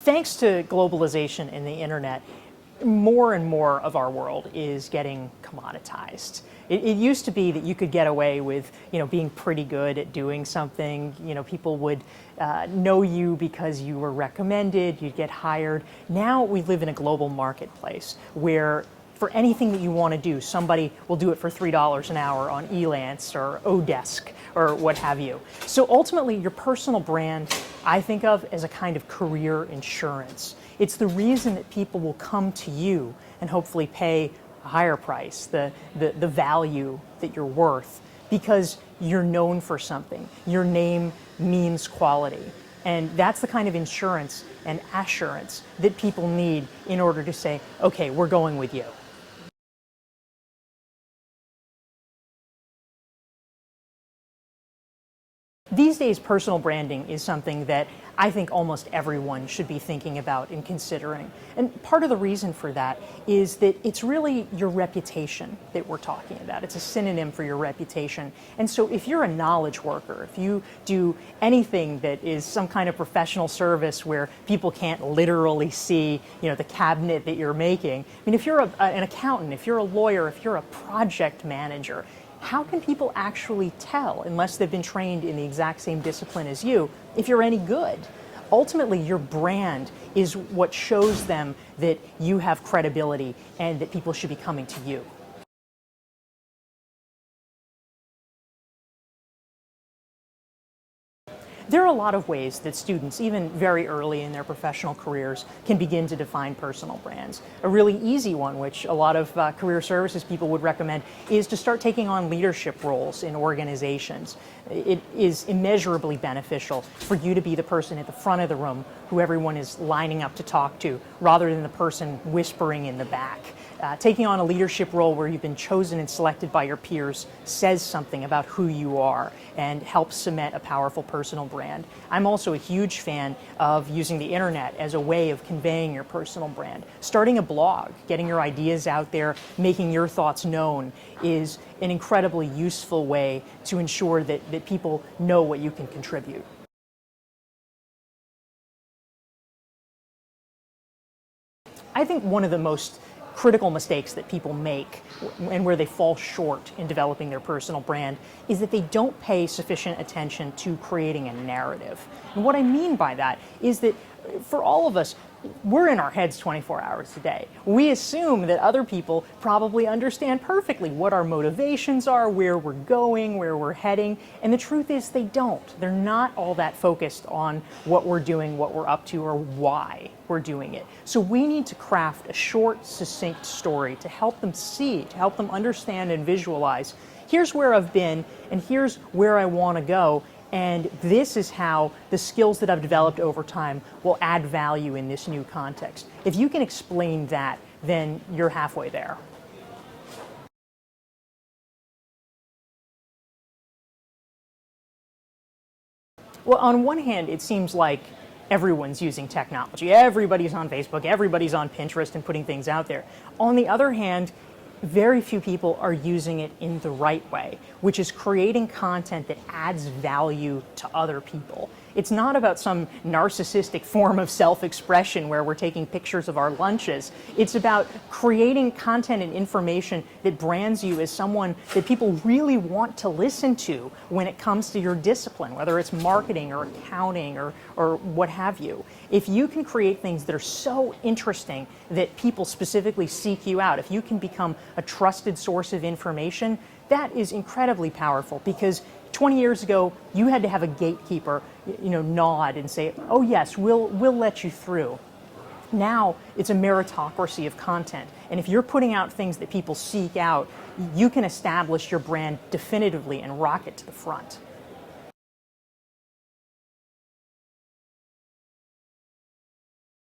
Thanks to globalization and the internet, more and more of our world is getting commoditized. It used to be that you could get away with, being pretty good at doing something. People would know you because you were recommended, you'd get hired. Now we live in a global marketplace where for anything that you want to do, somebody will do it for $3 an hour on Elance or Odesk or what have you. So ultimately, your personal brand, I think of as a kind of career insurance. It's the reason that people will come to you and hopefully pay a higher price, the value that you're worth, because you're known for something. Your name means quality. And that's the kind of insurance and assurance that people need in order to say, okay, we're going with you. These days, personal branding is something that I think almost everyone should be thinking about and considering. And part of the reason for that is that it's really your reputation that we're talking about. It's a synonym for your reputation. And so if you're a knowledge worker, if you do anything that is some kind of professional service where people can't literally see, the cabinet that you're making, if you're an accountant, if you're a lawyer, if you're a project manager, how can people actually tell, unless they've been trained in the exact same discipline as you, if you're any good? Ultimately, your brand is what shows them that you have credibility and that people should be coming to you. There are a lot of ways that students, even very early in their professional careers, can begin to define personal brands. A really easy one, which a lot of career services people would recommend, is to start taking on leadership roles in organizations. It is immeasurably beneficial for you to be the person at the front of the room who everyone is lining up to talk to, rather than the person whispering in the back. Taking on a leadership role where you've been chosen and selected by your peers says something about who you are and helps cement a powerful personal brand. I'm also a huge fan of using the internet as a way of conveying your personal brand. Starting a blog, getting your ideas out there, making your thoughts known is an incredibly useful way to ensure that people know what you can contribute. I think one of the most critical mistakes that people make and where they fall short in developing their personal brand is that they don't pay sufficient attention to creating a narrative. And what I mean by that is that for all of us, we're in our heads 24 hours a day. We assume that other people probably understand perfectly what our motivations are, where we're going, where we're heading, and the truth is they don't. They're not all that focused on what we're doing, what we're up to, or why we're doing it. So we need to craft a short, succinct story to help them see, to help them understand and visualize, here's where I've been, and here's where I want to go. And this is how the skills that I've developed over time will add value in this new context. If you can explain that, then you're halfway there. Well, on one hand, it seems like everyone's using technology. Everybody's on Facebook, everybody's on Pinterest and putting things out there. On the other hand, very few people are using it in the right way, which is creating content that adds value to other people. It's not about some narcissistic form of self-expression where we're taking pictures of our lunches. It's about creating content and information that brands you as someone that people really want to listen to when it comes to your discipline, whether it's marketing or accounting or what have you. If you can create things that are so interesting that people specifically seek you out, if you can become a trusted source of information, that is incredibly powerful, because 20 years ago, you had to have a gatekeeper, nod and say, oh yes, we'll let you through. Now, it's a meritocracy of content. And if you're putting out things that people seek out, you can establish your brand definitively and rocket to the front.